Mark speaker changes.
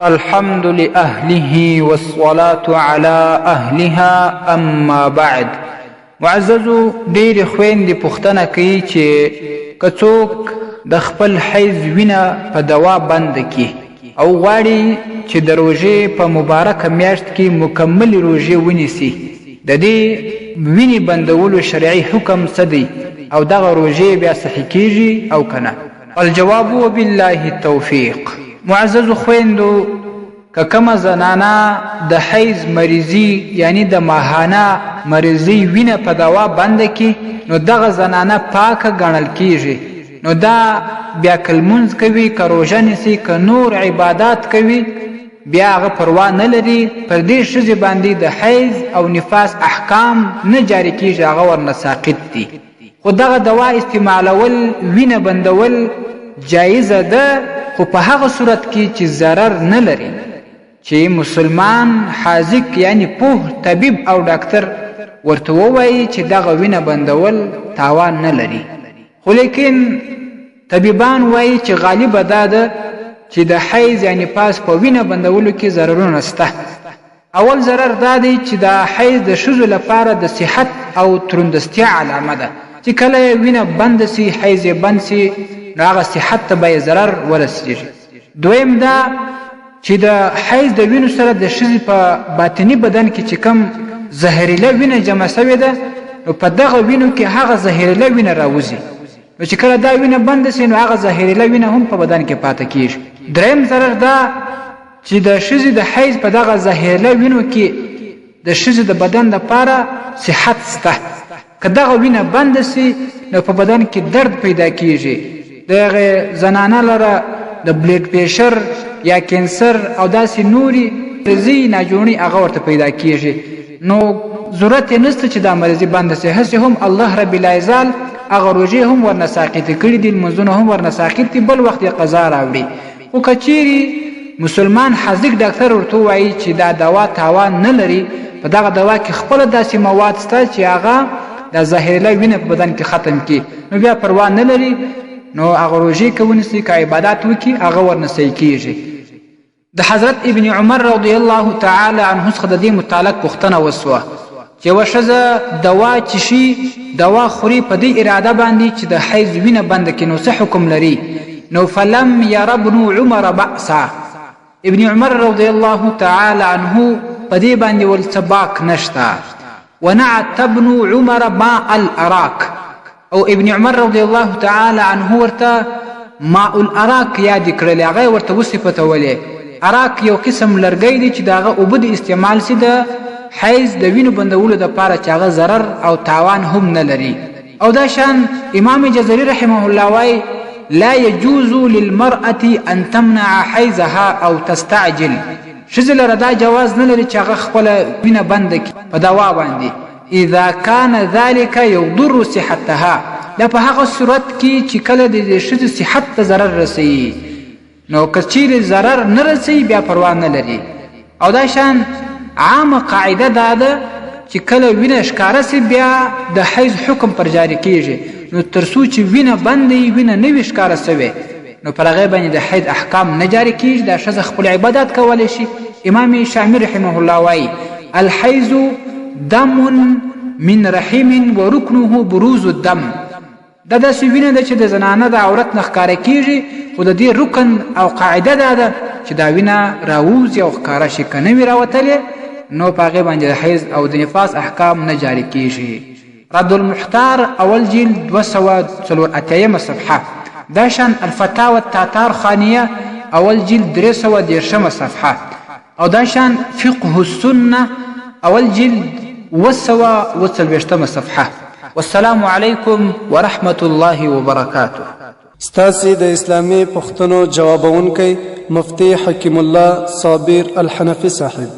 Speaker 1: الحمد لأهله والصلاة على أهلها أما بعد. معززو ډېرې خویندې پوښتنه کوي چې که څوک د خپل حیض وینه په دوا بنده کړي او غواړي چې د روژې په مبارکه میاشت کې مکملې روژې ونیسي، د دې وینې بندولو شرعي حکم څه دی او دغه روژې بیا صحیح کیږي او که نه؟ الجواب وبالله التوفیق. معززو خویندو، که کومه زنانه د حیض مریضي یعنی د ماهانه مریضي وینه په دوا بنده کړي نو دغه زنانه پاکه ګڼل کیږي. نو دا بیا که لمونځ کوي، که روژه نیسي، که نور عبادات کوي، بیا هغه پروا نه لري. پر دې ښځې باندې د حیض او نفاس احکام نه جاري کیږي، هغه ورنه ساقط دي. خو دغه دوا استعمالول، وینه بندول جایزه ده، خو په هغه صورت کې چې ضرر نه لري، چې مسلمان حاذق یعنی پوه طبیب او ډاکټر ورته ووایي چې دغه وینه بندول تاوان نه لري. خو لیکن طبیبان وایي چې غالبه دا ده چې د حیض یعنی نفاس په وینه بندولو کې ضررونه شته. اول ضرر دا دی چې د حیض د ښځو لپاره د صحت او ترندستیا علامه ده، چې کله یې وینه بند سي، حیض یې بند سي، نو هغه صحت ته به یې ضرر ورسېږي. دویم دا چې د حیض د وینو سره د ښځې په باطني بدن کې چې کوم زهریله وینه جمع سوې ده، نو په دغه وینو کې هغه زهریله وینه راوځي. نو چې کله دا وینه بنده سي، نو هغه زهریله وینه هم په بدن کې پاته کیږي. دریم ضرر دا چې د ښځې د حیض په دغه زهریله وینو کې د ښځې د بدن لپاره صحت شته. که دغه وینه بنده سي، نو په بدن کې درد پیدا کیږي. دغه زنانه لره د بلډ پریشر یا کینسر او داسې نورې مرضي ناجوړي هغه ورته پیدا کیږي. نو ضرورت یې نشته چې دا مرضي بنده سي. هسې هم الله رب العزال هغه روژې هم ورنه ساقطې کړي دي، لمونځونه هم ورنه ساقط دي، بل وخت یې قضا راوړي. خو که چیرې مسلمان حاذق ډاکټر ورته ووایي چې دا دوا تاوان نه لري، په دغه دوا کې خپله داسې مواد شته چې هغه د زهریله وینه په بدن کې ختم کړي، نو بیا پروا نه لري. نو هغه روژې که ونیسي، که عبادات وکړي، هغه ورنه صحیح کیږي. د حضرت ابن عمر رضی الله تعالی عنه څخه د دې متعلق پوښتنه وسوه چې یوه ښځه دوا چشي، دوا خوري په دې اراده باندې چې د حیض وینه بنده کړي، نو څه حکم لري؟ نو فلم یر ابن عمر بأسا، ابن عمر رضی الله تعالی عنه په دې باندې ول څه باک نشته. ونعت ابن عمر ماء الاراک، او ابن عمر رضی الله تعالی عنه ورته ماء الاراک یاد کړل، هغه ورته وصفتولې. اراک یو قسم لرګی دی چې د هغه اوبه د استعمال سي د حیض د وینو بندولو دپاره، چې هغه ضرر او تاوان هم نه لري. او دا شان امام جزري رحمه الله وایي لا يجوز للمرأة ان تمنع حیضها او تستعجل. ښځې لره دا جواز نه لري چې هغه خپله وینه بنده کړي په دوا باندې، اذا كان ذلك يضر صحتها، دا په هغه صورت کې چې کله د ښځې صحت ته ضرر رسوي. نو که چیرې ضرر نه رسوي، بیا پروا نه لري. او دا شان عامه قاعده دا ده چې کله وینه ښکاره سي، بیا د حیض حکم پر جاري کیږي. نو تر څو چې وینه بنده وي، وینه نه وي ښکاره سوې، نو پر هغې باندې د حیض احکام نه جاري کیږي. دا ښځه خپل عبادات کولی شي. امام شامی رحمه الله وایي الحیض دم من رحم ورکنه بروز الدم. دا داسې وینه ده چې د زنانه د عورت نه ښکاره کیږي، خو د دې رکن او قاعده دا ده چې دا وینه راوځي او ښکاره شي. که نه وي راوتلې، نو په هغې باندې د حیض او د نفاس احکام نه جاري کیږي. رد المحتار اول جلد 284 صفحه. دا شان الفتاوى التاتار خانیه اول جلد 310 صفحه. او دا شان فقه السنه اول جلد 240 صفحه. والسلام علیکم ورحمة الله وبرکاته.
Speaker 2: ستاسي د اسلامي پوښتنو جوابونکی مفتی حکیم الله صابر الحنفي صاحب.